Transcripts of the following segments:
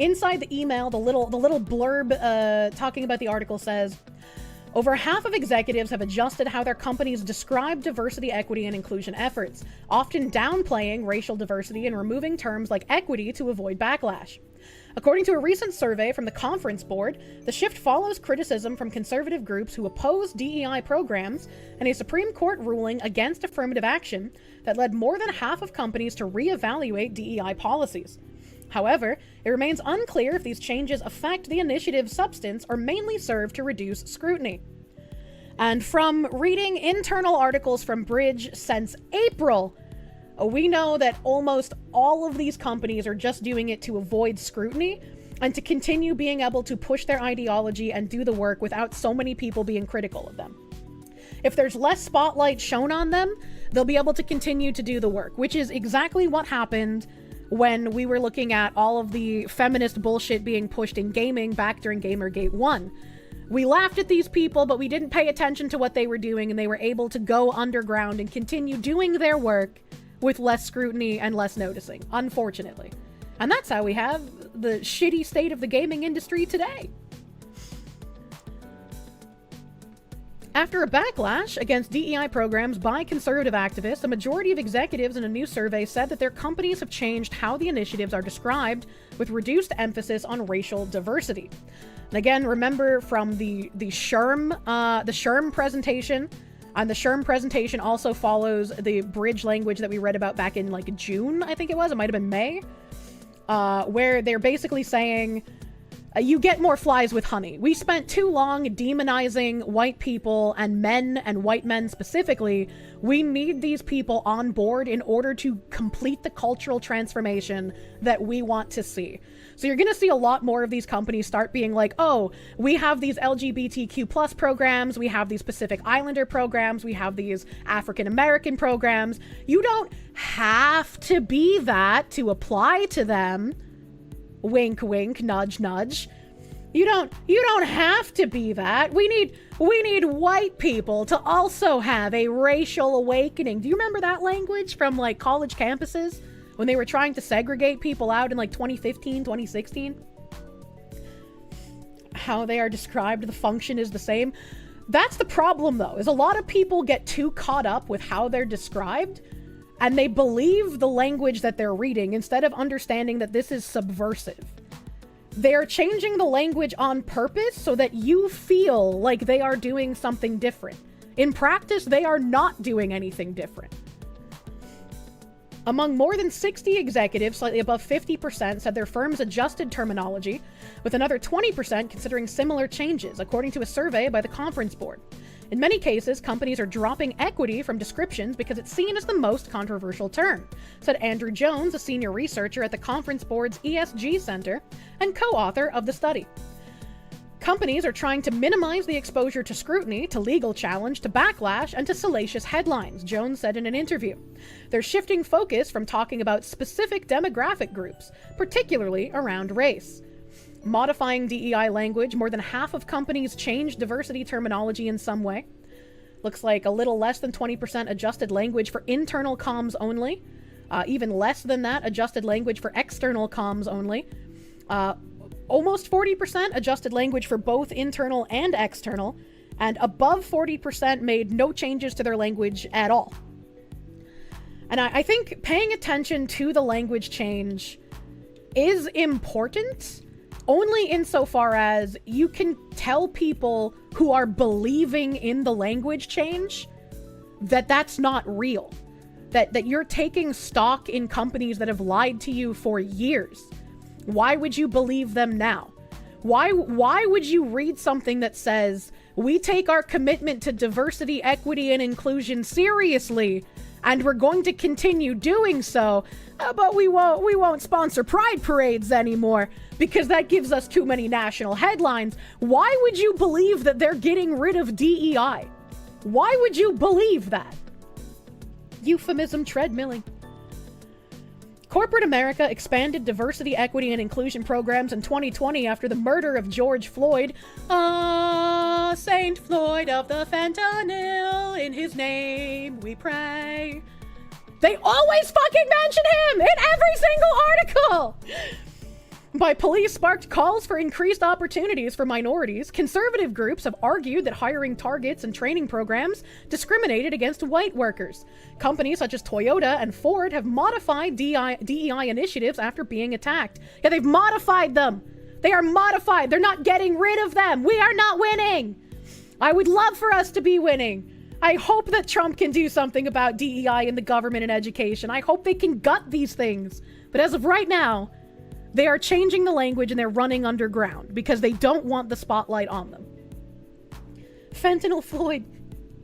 Inside the email, the little blurb talking about the article says, over half of executives have adjusted how their companies describe diversity, equity, and inclusion efforts, often downplaying racial diversity and removing terms like equity to avoid backlash. According to a recent survey from the Conference Board, the shift follows criticism from conservative groups who oppose DEI programs and a Supreme Court ruling against affirmative action that led more than half of companies to reevaluate DEI policies. However, it remains unclear if these changes affect the initiative's substance or mainly serve to reduce scrutiny. And from reading internal articles from Bridge since April, we know that almost all of these companies are just doing it to avoid scrutiny and to continue being able to push their ideology and do the work without so many people being critical of them. If there's less spotlight shown on them, they'll be able to continue to do the work, which is exactly what happened when we were looking at all of the feminist bullshit being pushed in gaming back during Gamergate 1. We laughed at these people, but we didn't pay attention to what they were doing, and they were able to go underground and continue doing their work with less scrutiny and less noticing, unfortunately. And that's how we have the shitty state of the gaming industry today. After a backlash against DEI programs by conservative activists, a majority of executives in a new survey said that their companies have changed how the initiatives are described, with reduced emphasis on racial diversity. And again, remember from the SHRM presentation, and the SHRM presentation also follows the bridge language that we read about back in like June, I think it was. It might have been May, where they're basically saying, you get more flies with honey. We spent too long demonizing white people and men, and white men specifically. We need these people on board in order to complete the cultural transformation that we want to see. So you're going to see a lot more of these companies start being like, oh, we have these LGBTQ plus programs. We have these Pacific Islander programs. We have these African American programs. You don't have to be that to apply to them. Wink, wink, nudge, nudge. You don't have to be that. We need white people to also have a racial awakening. Do you remember that language from like college campuses when they were trying to segregate people out in like 2015, 2016? How they are described, the function is the same. That's the problem though, is a lot of people get too caught up with how they're described, and they believe the language that they're reading instead of understanding that this is subversive. They're changing the language on purpose so that you feel like they are doing something different. In practice, they are not doing anything different. Among more than 60 executives, slightly above 50% said their firms adjusted terminology, with another 20% considering similar changes, according to a survey by the Conference Board. In many cases, companies are dropping equity from descriptions because it's seen as the most controversial term, said Andrew Jones, a senior researcher at the Conference Board's ESG Center and co-author of the study. Companies are trying to minimize the exposure to scrutiny, to legal challenge, to backlash, and to salacious headlines, Jones said in an interview. They're shifting focus from talking about specific demographic groups, particularly around race. Modifying DEI language, more than half of companies change diversity terminology in some way. Looks like a little less than 20% adjusted language for internal comms only. Even less than that adjusted language for external comms only. Almost 40% adjusted language for both internal and external. And above 40% made no changes to their language at all. And I think paying attention to the language change is important, only insofar as you can tell people who are believing in the language change that that's not real. That you're taking stock in companies that have lied to you for years. Why would you believe them now? Why would you read something that says, we take our commitment to diversity, equity, and inclusion seriously, and we're going to continue doing so, but we won't sponsor pride parades anymore because that gives us too many national headlines? Why would you believe that they're getting rid of DEI? Why would you believe that? Euphemism treadmilling. Corporate America expanded diversity, equity, and inclusion programs in 2020 after the murder of George Floyd. Saint Floyd of the fentanyl, in his name we pray. They always fucking mention him in every single article! by police sparked calls for increased opportunities for minorities. Conservative groups have argued that hiring targets and training programs discriminated against white workers. Companies such as Toyota and Ford have modified DEI initiatives after being attacked. Yeah, they've modified them. They are modified. They're not getting rid of them. We are not winning. I would love for us to be winning. I hope that Trump can do something about DEI in the government and education. I hope they can gut these things. But as of right now, they are changing the language and they're running underground because they don't want the spotlight on them. Fentanyl Floyd.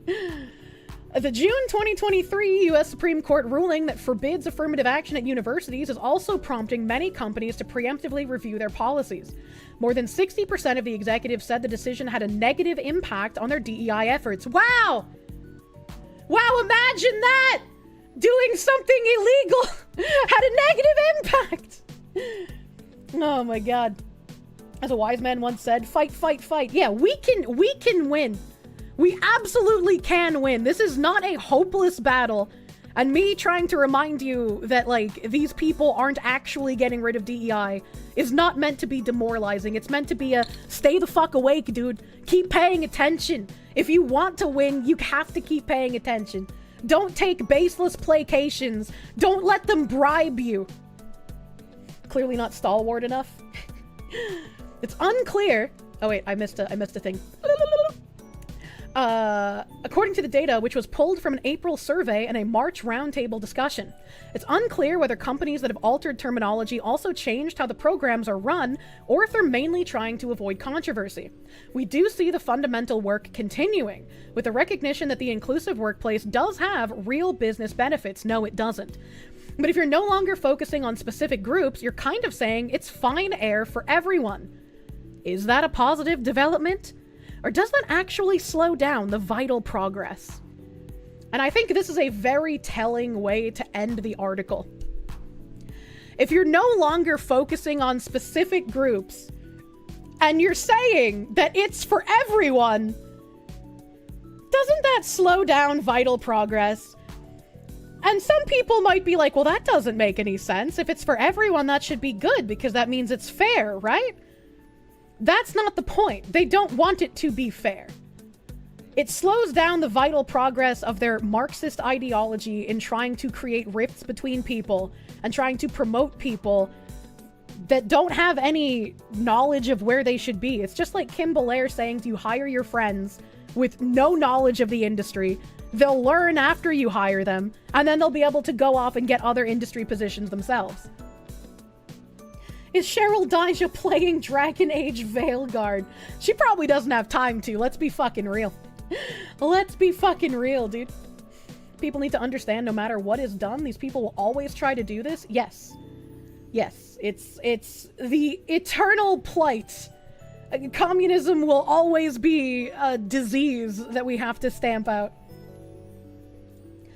The June 2023 U.S. Supreme Court ruling that forbids affirmative action at universities is also prompting many companies to preemptively review their policies. More than 60% of the executives said the decision had a negative impact on their DEI efforts. Wow! Wow, imagine that! Doing something illegal had a negative impact! Oh my god. As a wise man once said, fight, fight, fight. Yeah, we can win. We absolutely can win. This is not a hopeless battle. And me trying to remind you that, like, these people aren't actually getting rid of DEI is not meant to be demoralizing. It's meant to be a stay the fuck awake, dude. Keep paying attention. If you want to win, you have to keep paying attention. Don't take baseless placations. Don't let them bribe you. Clearly not stalwart enough. It's unclear. Oh wait, I missed a thing. According to the data, which was pulled from an April survey and a March roundtable discussion, it's unclear whether companies that have altered terminology also changed how the programs are run, or if they're mainly trying to avoid controversy. We do see the fundamental work continuing, with the recognition that the inclusive workplace does have real business benefits. No, it doesn't. But if you're no longer focusing on specific groups, you're kind of saying it's fine air for everyone. Is that a positive development? Or does that actually slow down the vital progress? And I think this is a very telling way to end the article. If you're no longer focusing on specific groups, and you're saying that it's for everyone, doesn't that slow down vital progress? And some people might be like, well, that doesn't make any sense. If it's for everyone, that should be good because that means it's fair, right? That's not the point. They don't want it to be fair. It slows down the vital progress of their Marxist ideology in trying to create rifts between people and trying to promote people that don't have any knowledge of where they should be. It's just like Kim Belair saying you hire your friends with no knowledge of the industry. They'll learn after you hire them, and then they'll be able to go off and get other industry positions themselves. Is Cheryl Dyja playing Dragon Age Veilguard? She probably doesn't have time to. Let's be fucking real. Let's be fucking real, dude. People need to understand no matter what is done, these people will always try to do this. Yes. Yes. It's the eternal plight. Communism will always be a disease that we have to stamp out.